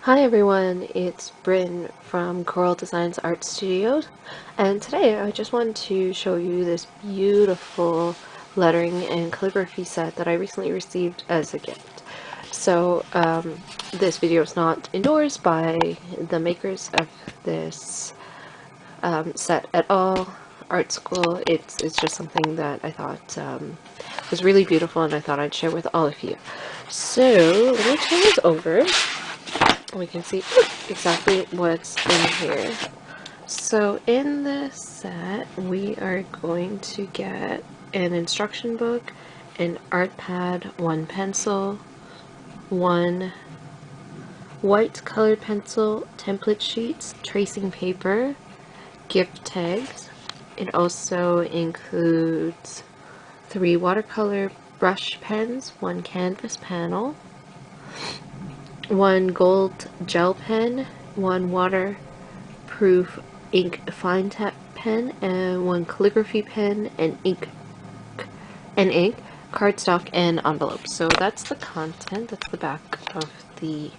Hi everyone, it's Bryn from Coral Designs Art Studios, and today I just wanted to show you this beautiful lettering and calligraphy set that I recently received as a gift. So this video is not endorsed by the makers of this set at all. Art school, it's just something that I thought was really beautiful and I thought I'd share with all of you. So let me turn this over. We can see exactly what's in here. So in this set, we are going to get an instruction book, an art pad, one pencil, one white colored pencil, template sheets, tracing paper, gift tags. It also includes 3 watercolor brush pens, 1 canvas panel, 1 gold gel pen, 1 waterproof ink fine tip pen, and 1 calligraphy pen, and ink, cardstock, and envelope. So that's the content. That's the back of the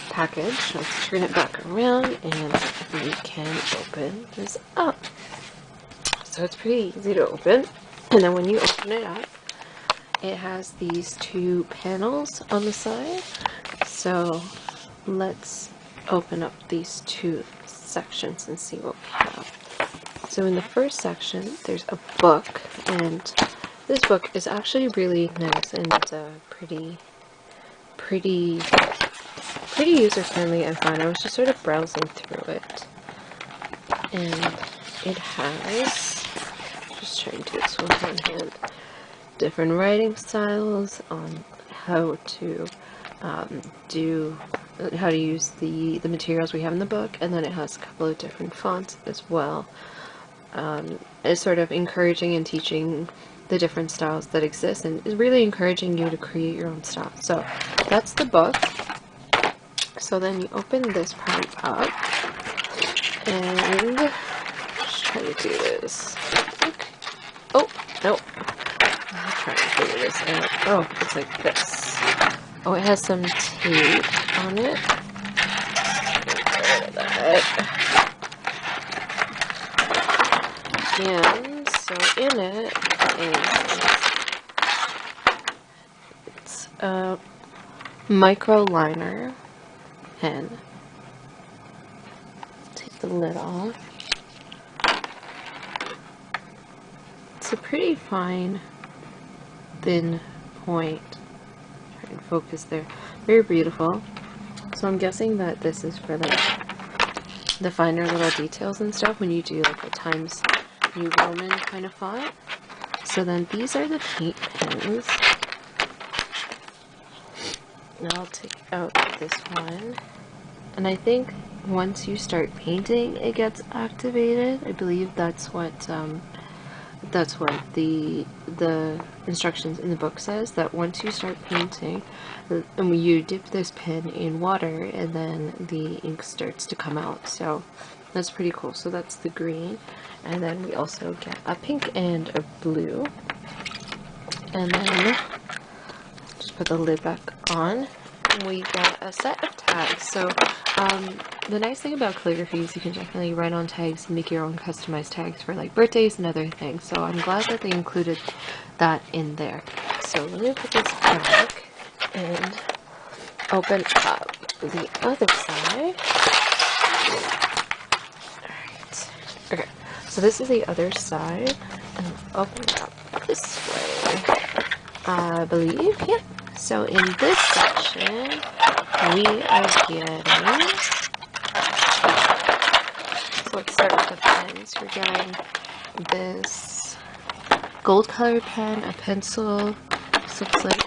package. Let's turn it back around and we can open this up. So it's pretty easy to open, and then when you open it up, it has these 2 panels on the side. So let's open up these 2 sections and see what we have. So in the first section, there's a book, and this book is actually really nice and pretty user-friendly and fun. I was just sort of browsing through it, and it has, just trying to do this one hand, different writing styles on how to how to use the materials we have in the book, and then it has a couple of different fonts as well. It's sort of encouraging and teaching the different styles that exist, and is really encouraging you to create your own style. So that's the book. So then you open this part up, and just try to do this. Oh no, I'm trying to figure this out. Oh, it's like this. Oh, it has some tape on it. Get rid of that. And so in it it's a micro liner pen. Take the lid off. It's a pretty fine, thin point. Try and focus there. Very beautiful. So I'm guessing that this is for like the finer little details and stuff when you do like a Times New Roman kind of font. So then these are the paint pens. Now I'll take out this one. And I think once you start painting, it gets activated. I believe that's what the instructions in the book says, that once you start painting, and you dip this pen in water, and then the ink starts to come out. So that's pretty cool. So that's the green, and then we also get a pink and a blue, and then just put the lid back on. We get a set of tags. So the nice thing about calligraphy is you can definitely write on tags and make your own customized tags for like birthdays and other things. So I'm glad that they included that in there. So let me put this back and open up the other side. Alright. Okay. So this is the other side. And open it up this way, I believe. Yeah. So in this section, we are getting, so let's start with the pens. We're getting this gold colored pen, a pencil. This looks like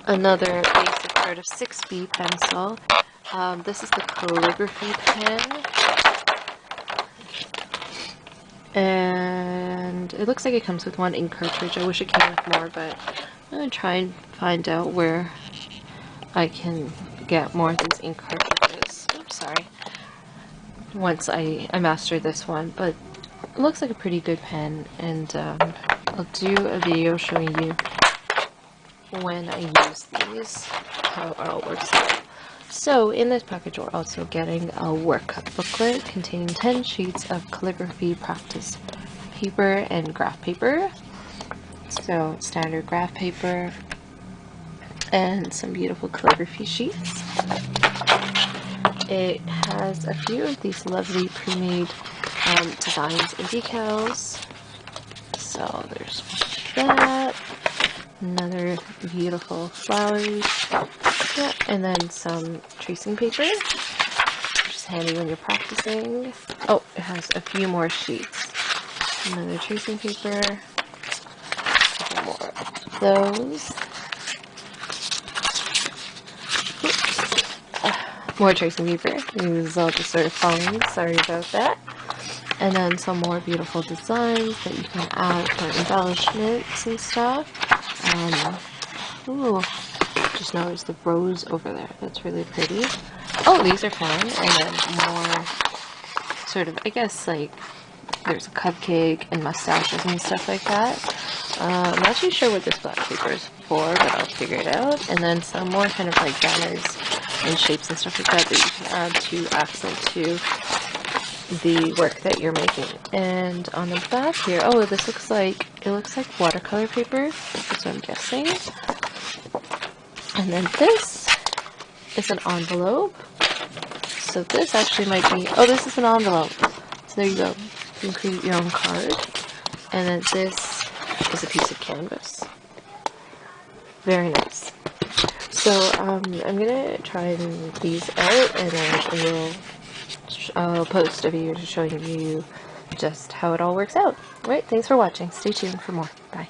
another basic sort of 6B pencil. This is the calligraphy pen. And it looks like it comes with 1 ink cartridge. I wish it came with more, but I'm going to try and find out where I can get more of these ink cartridges. Oops, sorry. Once I master this one, but it looks like a pretty good pen, and I'll do a video showing you when I use these, how it all works out. So in this package we're also getting a workup booklet containing 10 sheets of calligraphy practice paper and graph paper. So standard graph paper and some beautiful calligraphy sheets. It has a few of these lovely pre-made designs and decals. So there's that, another beautiful flowers, yeah, and then some tracing paper, which is handy when you're practicing. Oh, it has a few more sheets. Another tracing paper, a couple more of those. More tracing paper. This is all just sort of falling, sorry about that. And then some more beautiful designs that you can add for embellishments and stuff. Ooh, just noticed the rose over there. That's really pretty. Oh, these are fun. And then more sort of, I guess, like, there's a cupcake and mustaches and stuff like that. I'm not too sure what this black paper is for, but I'll figure it out. And then some more kind of like banners and shapes and stuff like that that you can add to accent to the work that you're making. And on the back here, oh, this looks like, it looks like watercolor paper, that's what I'm guessing. And then this is an envelope. So this actually might be, oh, this is an envelope. So there you go. You can create your own card. And then this is a piece of canvas. Very nice. So I'm gonna try these out, and then I'll post a video showing you just how it all works out. Right, thanks for watching. Stay tuned for more. Bye.